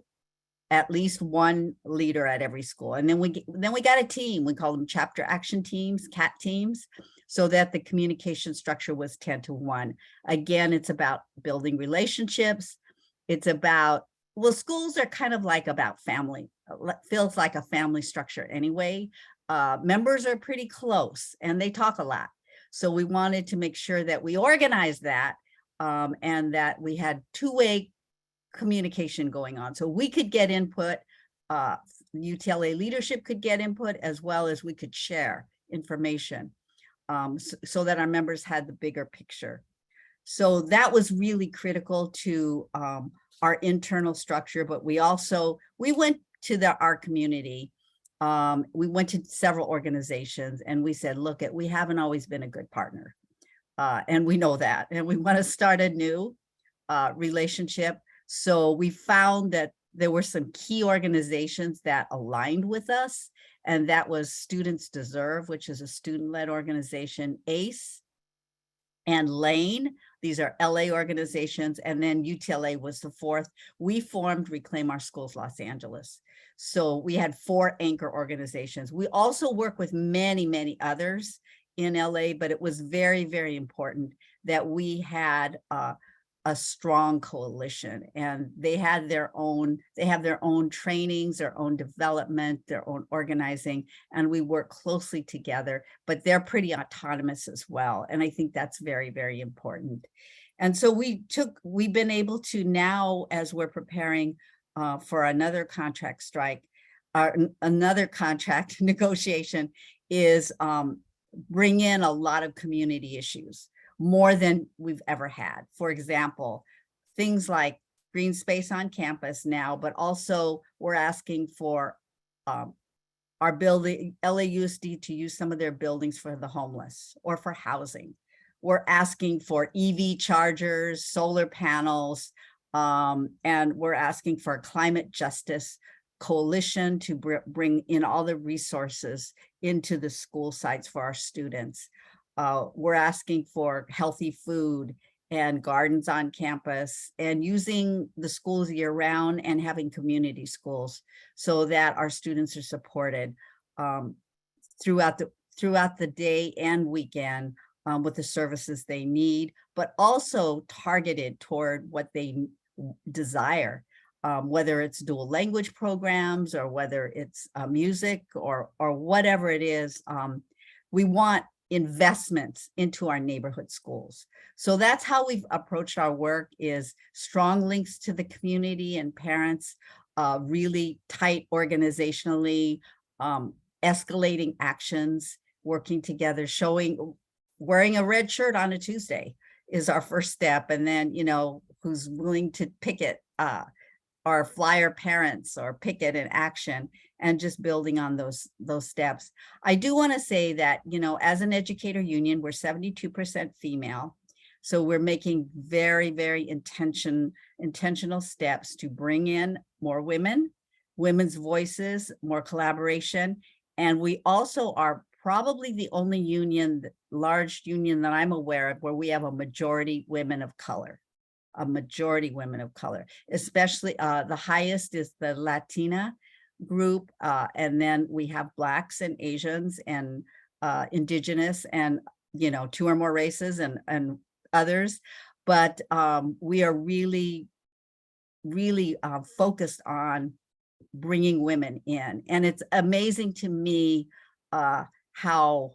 at least one leader at every school. And then we got a team. We call them chapter action teams, CAT teams, so that the communication structure was 10-to-1. Again, it's about building relationships. It's about, well, schools are kind of like about family, feels like a family structure anyway. Members are pretty close and they talk a lot. So we wanted to make sure that we organized that and that we had two-way communication going on. So we could get input, UTLA leadership could get input, as well as we could share information so that our members had the bigger picture. So that was really critical to our internal structure, but we went to our community. We went to several organizations and we said, look, we haven't always been a good partner. And we know that, and we want to start a new relationship. So we found that there were some key organizations that aligned with us, and that was Students Deserve, which is a student-led organization, ACE, and LANE. These are LA organizations, and then UTLA was the fourth. We formed Reclaim Our Schools Los Angeles. So we had 4 anchor organizations. We also work with many, many others in LA, but it was very, very important that we had a strong coalition, and they have their own trainings, their own development, their own organizing, and we work closely together, but they're pretty autonomous as well. And I think that's very, very important. And so we've been able to now, as we're preparing for another contract strike, another contract negotiation, is bring in a lot of community issues, more than we've ever had. For example, things like green space on campus now, but also we're asking for our building, LAUSD, to use some of their buildings for the homeless or for housing. We're asking for EV chargers, solar panels, and we're asking for a climate justice coalition to bring in all the resources into the school sites for our students. We're asking for healthy food and gardens on campus, and using the schools year round and having community schools so that our students are supported throughout the day and weekend with the services they need, but also targeted toward what they desire, whether it's dual language programs or whether it's music or whatever it is. We want investments into our neighborhood schools. So that's how we've approached our work, is strong links to the community and parents, really tight organizationally, escalating actions, working together, wearing a red shirt on a Tuesday is our first step. And then, who's willing to picket our flyer parents or picket in action, and just building on those steps. I do want to say that, as an educator union, we're 72% female. So we're making very, very intentional steps to bring in more women's voices, more collaboration. And we also are probably the only large union that I'm aware of where we have a majority women of color. Especially the highest is the Latina group, and then we have Blacks and Asians and Indigenous and 2 or more races and others, but we are really focused on bringing women in. And it's amazing to me how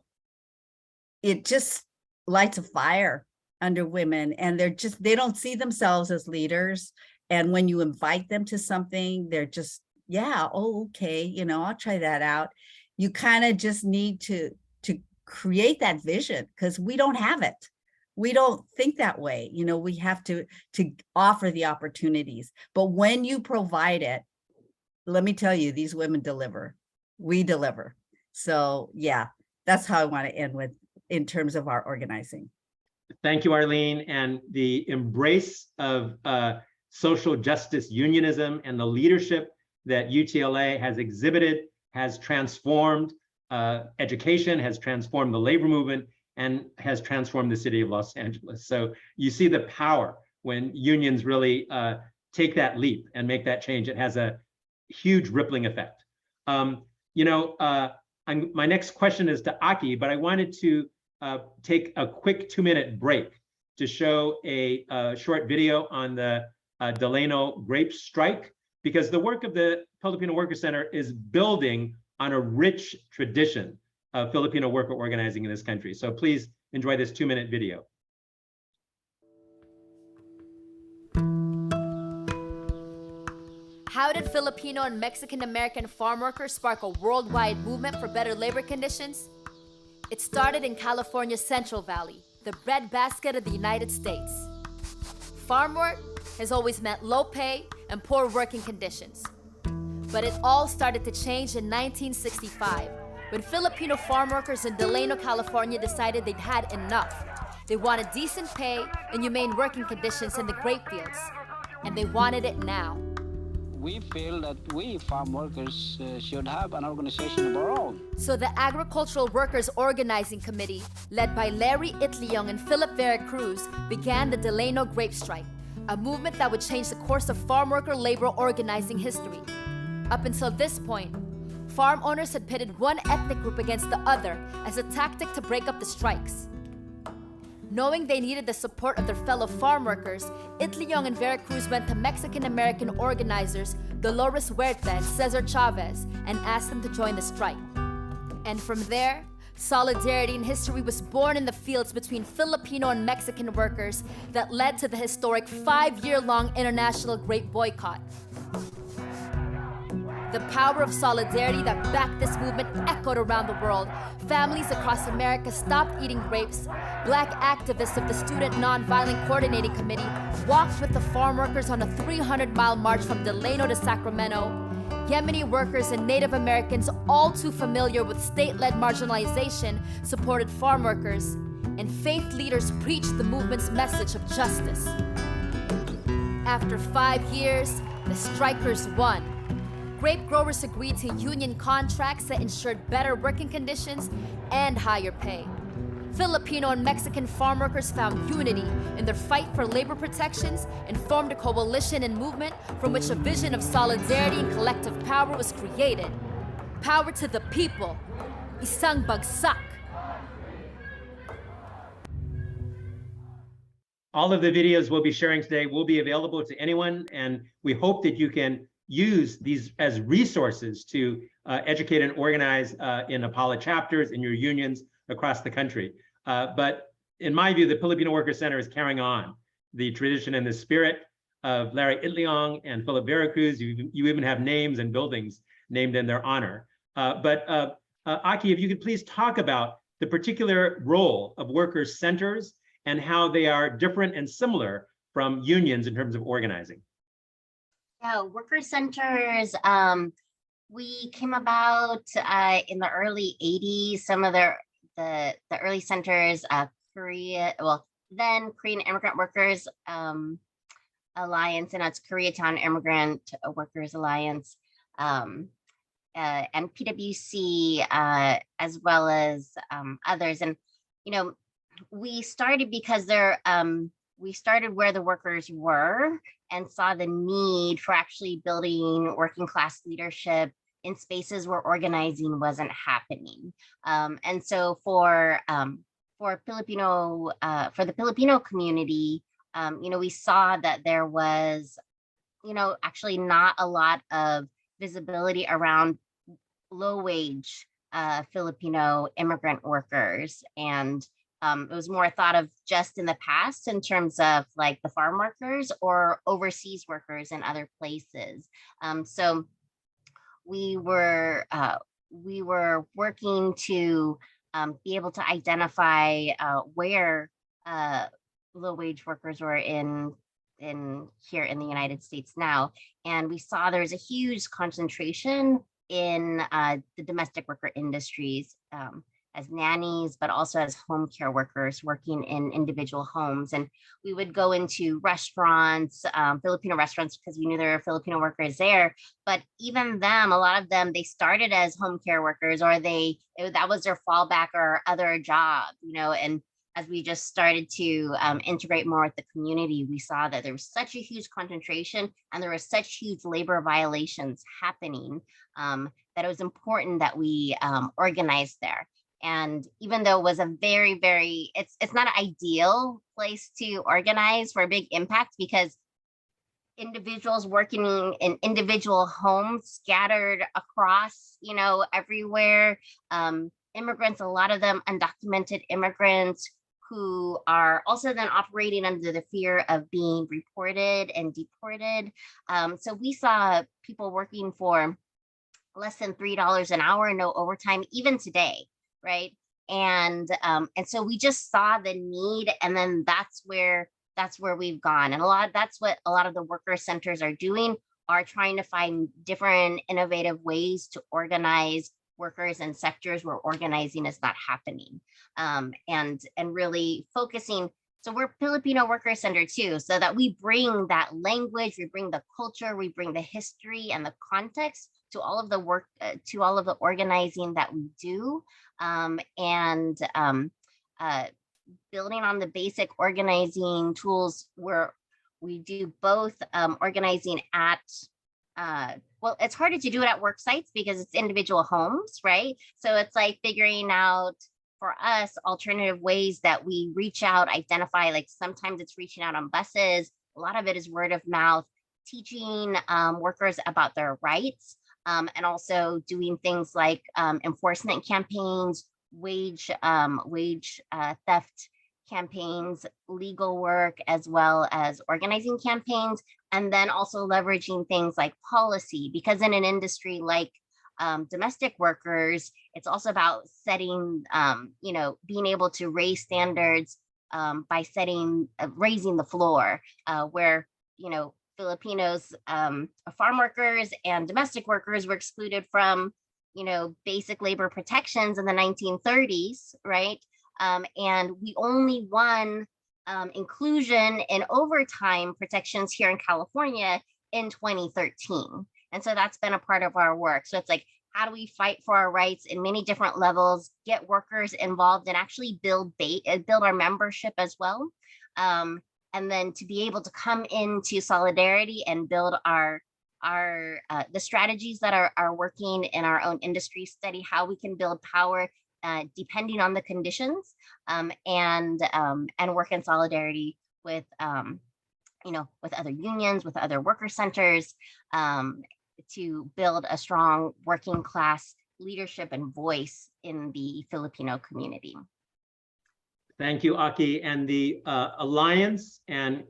it just lights a fire under women, and they don't see themselves as leaders. And when you invite them to something, they're just, yeah, oh, okay, I'll try that out. You kind of just need to create that vision, because we don't have it. We don't think that way. We have to offer the opportunities. But when you provide it, let me tell you, these women deliver. We deliver. So yeah, that's how I want to end with in terms of our organizing. Thank you, Arlene. And the embrace of social justice unionism and the leadership that UTLA has exhibited has transformed education, has transformed the labor movement, and has transformed the city of Los Angeles. So you see the power when unions really take that leap and make that change. It has a huge rippling effect. My next question is to Aki, but I wanted to take a quick 2-minute break to show a short video on the Delano grape strike, because the work of the Filipino Worker Center is building on a rich tradition of Filipino worker organizing in this country. So please enjoy this 2-minute video. How did Filipino and Mexican American farm workers spark a worldwide movement for better labor conditions? It started in California's Central Valley, the breadbasket of the United States. Farm work has always meant low pay and poor working conditions. But it all started to change in 1965, when Filipino farm workers in Delano, California decided they'd had enough. They wanted decent pay and humane working conditions in the grape fields, and they wanted it now. We feel that we farm workers should have an organization of our own. So the Agricultural Workers Organizing Committee, led by Larry Itliong and Philip Veracruz, began the Delano Grape Strike, a movement that would change the course of farm worker labor organizing history. Up until this point, farm owners had pitted one ethnic group against the other as a tactic to break up the strikes. Knowing they needed the support of their fellow farm workers, Itliong and Veracruz went to Mexican-American organizers Dolores Huerta and Cesar Chavez and asked them to join the strike. And from there, solidarity and history was born in the fields between Filipino and Mexican workers that led to the historic 5-year-long international grape boycott. The power of solidarity that backed this movement echoed around the world. Families across America stopped eating grapes. Black activists of the Student Nonviolent Coordinating Committee walked with the farm workers on a 300-mile march from Delano to Sacramento. Yemeni workers and Native Americans, all too familiar with state-led marginalization, supported farm workers. And faith leaders preached the movement's message of justice. After 5 years, the strikers won. Grape growers agreed to union contracts that ensured better working conditions and higher pay. Filipino and Mexican farm workers found unity in their fight for labor protections and formed a coalition and movement from which a vision of solidarity and collective power was created. Power to the people. Isang bagsak. All of the videos we'll be sharing today will be available to anyone, and we hope that you can use these as resources to educate and organize in APALA chapters in your unions across the country. But in my view, the Filipino Workers Center is carrying on the tradition and the spirit of Larry Itliong and Philip Veracruz. You even have names and buildings named in their honor. Aki, if you could please talk about the particular role of workers' centers and how they are different and similar from unions in terms of organizing. Yeah, worker centers, we came about in the early 80s. Some of the early centers, then Korean Immigrant Workers Alliance, and that's Koreatown Immigrant Workers Alliance, and PwC, as well as others. And, you know, we started because we started where the workers were and saw the need for actually building working class leadership in spaces where organizing wasn't happening. And so for the Filipino community, you know, we saw that there was, you know, actually not a lot of visibility around low wage Filipino immigrant workers. And it was more thought of just in the past in terms of like the farm workers or overseas workers in other places. So we were working to be able to identify where low wage workers were in here in the United States now. And we saw there's a huge concentration in the domestic worker industries, as nannies, but also as home care workers working in individual homes. And we would go into restaurants, Filipino restaurants, because we knew there were Filipino workers there. But even them, a lot of them, they started as home care workers, or that was their fallback or other job, you know. And as we just started to integrate more with the community, we saw that there was such a huge concentration and there were such huge labor violations happening that it was important that we organize there. And even though it was a very, very, it's not an ideal place to organize for a big impact, because individuals working in individual homes scattered across, you know, everywhere, immigrants, a lot of them undocumented immigrants who are also then operating under the fear of being reported and deported. So we saw people working for less than $3 an hour, no overtime, even today. Right. And so we just saw the need, and then that's where we've gone. And that's what a lot of the worker centers are doing, are trying to find different innovative ways to organize workers in sectors where organizing is not happening. And really focusing. So we're Filipino Worker Center too, so that we bring that language, we bring the culture, we bring the history and the context to all of the work, to all of the organizing that we do. Building on the basic organizing tools where we do both organizing at, well, it's harder to do it at work sites because it's individual homes, right? So it's like figuring out for us alternative ways that we reach out, identify, like sometimes it's reaching out on buses, a lot of it is word of mouth, teaching workers about their rights. And also doing things like enforcement campaigns, wage theft campaigns, legal work, as well as organizing campaigns, and then also leveraging things like policy, because in an industry like domestic workers, it's also about setting, being able to raise standards by raising the floor, where, Filipinos, farm workers and domestic workers were excluded from, basic labor protections in the 1930s, right? And we only won inclusion and overtime protections here in California in 2013. And so that's been a part of our work. So it's like, how do we fight for our rights in many different levels, get workers involved, and actually build our membership as well. And then to be able to come into solidarity and build the strategies that are working in our own industry, study how we can build power depending on the conditions, and work in solidarity with with other unions, with other worker centers, to build a strong working class leadership and voice in the Filipino community. Thank you, Aki. And the alliance and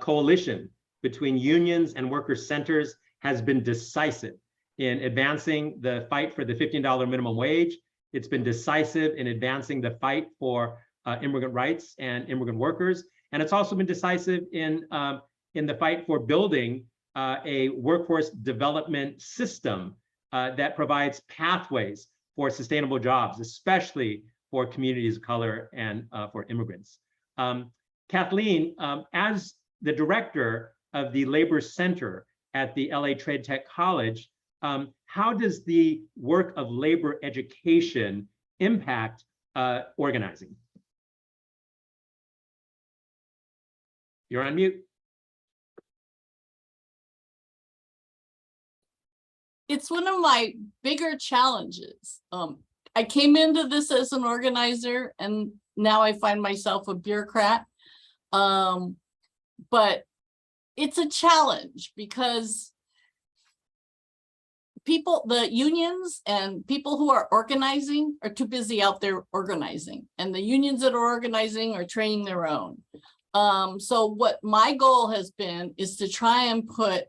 coalition between unions and worker centers has been decisive in advancing the fight for the $15 minimum wage. It's been decisive in advancing the fight for immigrant rights and immigrant workers. And it's also been decisive in the fight for building a workforce development system that provides pathways for sustainable jobs, especially for communities of color and for immigrants. Kathleen, as the director of the Labor Center at the LA Trade Tech College, how does the work of labor education impact organizing? You're on mute. It's one of my bigger challenges. I came into this as an organizer, and now I find myself a bureaucrat. But it's a challenge because the unions and people who are organizing are too busy out there organizing, and the unions that are organizing are training their own. So what my goal has been is to try and put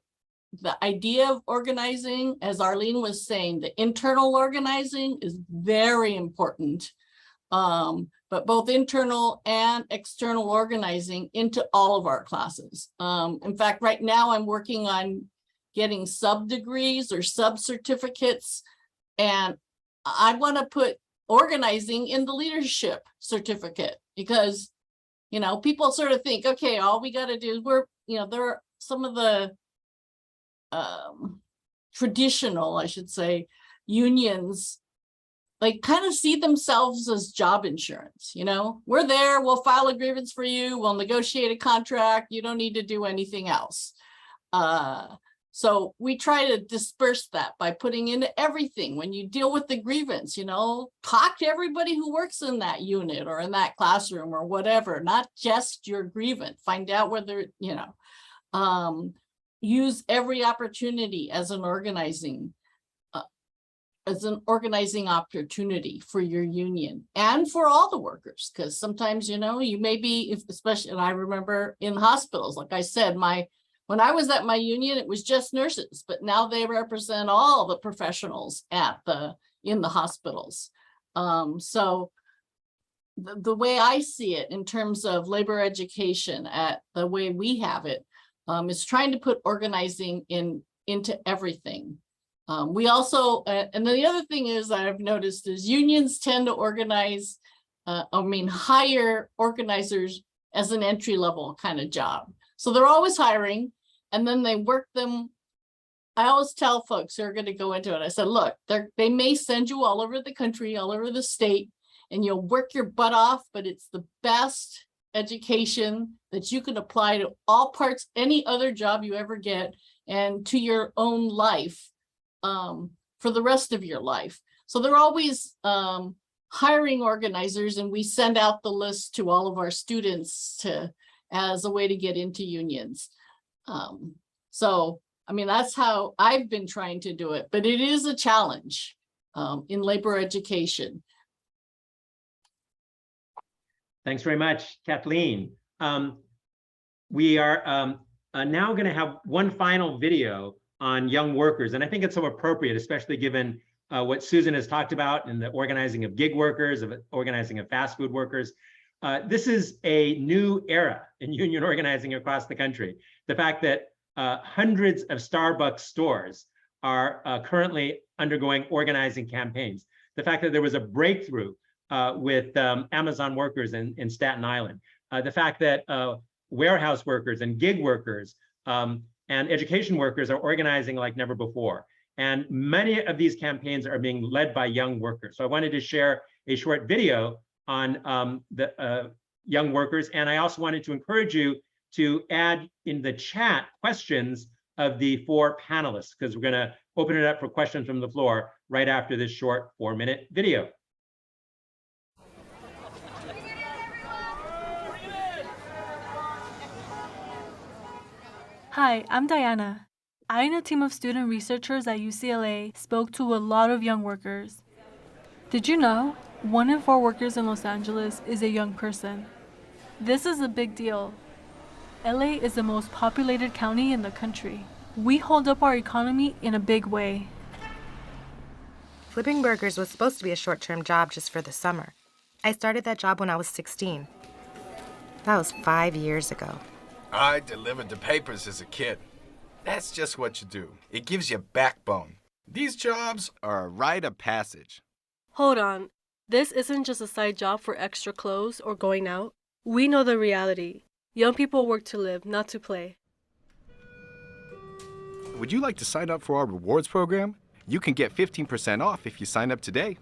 the idea of organizing, as Arlene was saying, the internal organizing is very important, but both internal and external organizing into all of our classes. In fact, right now I'm working on getting sub-degrees or sub-certificates, and I want to put organizing in the leadership certificate, because people sort of think, okay, all we got to do is there are some of the traditional, I should say, unions, like kind of see themselves as job insurance. We're there, we'll file a grievance for you, we'll negotiate a contract, you don't need to do anything else. So we try to disperse that by putting into everything. When you deal with the grievance, talk to everybody who works in that unit or in that classroom or whatever, not just your grievance. Find out whether, use every opportunity as an organizing opportunity for your union and for all the workers. Because sometimes, you may be, especially, and I remember in hospitals, like I said, when I was at my union, it was just nurses, but now they represent all the professionals in the hospitals. So the way I see it in terms of labor education, at the way we have it, is trying to put organizing into everything. We also, and the other thing is I've noticed is unions tend to organize, hire organizers as an entry-level kind of job. So they're always hiring, and then they work them. I always tell folks who are going to go into it, I said, look, they may send you all over the country, all over the state, and you'll work your butt off, but it's the best education that you can apply to all parts, any other job you ever get, and to your own life for the rest of your life. So they're always hiring organizers, and we send out the list to all of our students as a way to get into unions. That's how I've been trying to do it, but it is a challenge in labor education. Thanks very much, Kathleen. We are now going to have one final video on young workers, and I think it's so appropriate, especially given what Susan has talked about in the organizing of gig workers, of organizing of fast food workers. This is a new era in union organizing across the country. The fact that hundreds of Starbucks stores are currently undergoing organizing campaigns. The fact that there was a breakthrough with Amazon workers in Staten Island. The fact that warehouse workers and gig workers and education workers are organizing like never before. And many of these campaigns are being led by young workers. So I wanted to share a short video on the young workers. And I also wanted to encourage you to add in the chat questions of the 4 panelists, because we're going to open it up for questions from the floor right after this short 4-minute video. Hi, I'm Diana. I and a team of student researchers at UCLA spoke to a lot of young workers. Did you know 1 in 4 workers in Los Angeles is a young person? This is a big deal. LA is the most populated county in the country. We hold up our economy in a big way. Flipping burgers was supposed to be a short-term job just for the summer. I started that job when I was 16. That was 5 years ago. I delivered the papers as a kid. That's just what you do. It gives you backbone. These jobs are a rite of passage. Hold on. This isn't just a side job for extra clothes or going out. We know the reality. Young people work to live, not to play. Would you like to sign up for our rewards program? You can get 15% off if you sign up today.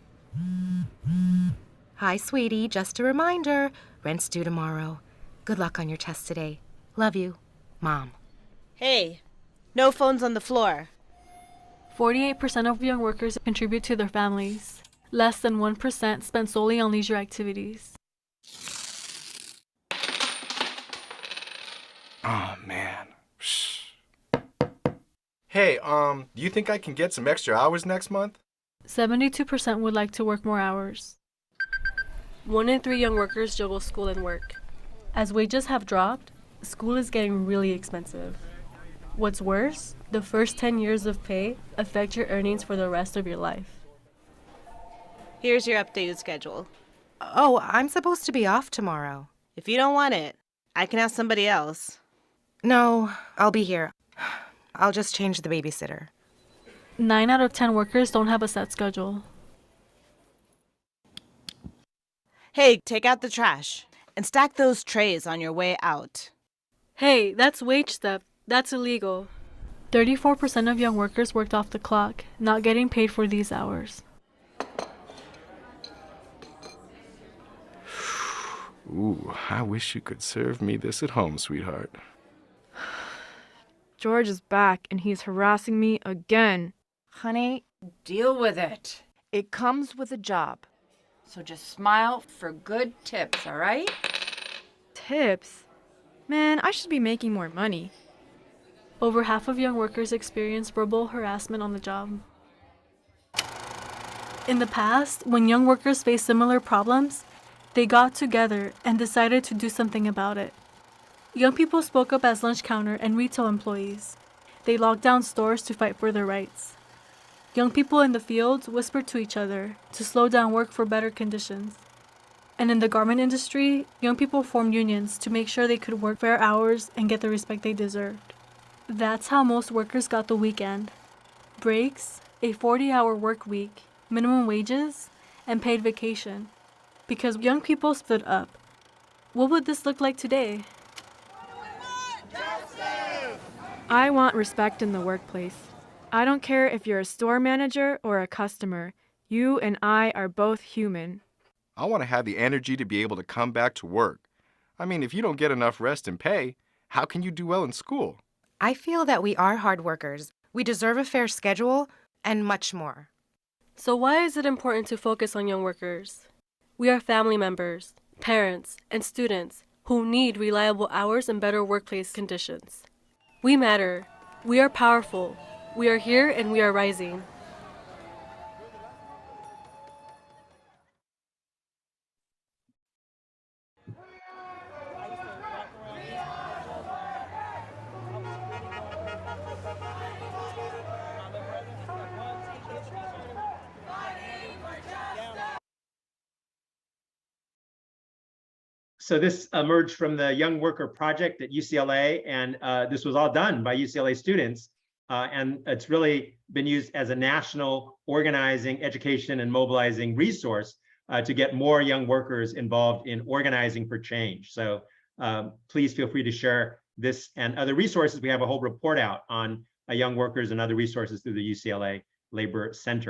Hi, sweetie. Just a reminder. Rent's due tomorrow. Good luck on your test today. Love you, Mom. Hey, no phones on the floor. 48% of young workers contribute to their families. Less than 1% spend solely on leisure activities. Oh, man. Hey, do you think I can get some extra hours next month? 72% would like to work more hours. 1 in 3 young workers juggle school and work. As wages have dropped, school is getting really expensive. What's worse, the first 10 years of pay affect your earnings for the rest of your life. Here's your updated schedule. Oh, I'm supposed to be off tomorrow. If you don't want it, I can ask somebody else. No, I'll be here. I'll just change the babysitter. 9 out of 10 workers don't have a set schedule. Hey, take out the trash and stack those trays on your way out. Hey, that's wage theft. That's illegal. 34% of young workers worked off the clock, not getting paid for these hours. Ooh, I wish you could serve me this at home, sweetheart. George is back and he's harassing me again. Honey, deal with it. It comes with a job. So just smile for good tips, all right? Tips? Man, I should be making more money. Over half of young workers experience verbal harassment on the job. In the past, when young workers faced similar problems, they got together and decided to do something about it. Young people spoke up as lunch counter and retail employees. They locked down stores to fight for their rights. Young people in the fields whispered to each other to slow down work for better conditions. And in the garment industry, young people formed unions to make sure they could work fair hours and get the respect they deserved. That's how most workers got the weekend. Breaks, a 40-hour work week, minimum wages, and paid vacation. Because young people stood up. What would this look like today? I want respect in the workplace. I don't care if you're a store manager or a customer. You and I are both human. I want to have the energy to be able to come back to work. I mean, if you don't get enough rest and pay, how can you do well in school? I feel that we are hard workers. We deserve a fair schedule and much more. So why is it important to focus on young workers? We are family members, parents, and students who need reliable hours and better workplace conditions. We matter. We are powerful. We are here and we are rising. So this emerged from the Young Worker Project at UCLA, and this was all done by UCLA students. And it's really been used as a national organizing, education, and mobilizing resource to get more young workers involved in organizing for change. So please feel free to share this and other resources. We have a whole report out on young workers and other resources through the UCLA Labor Center.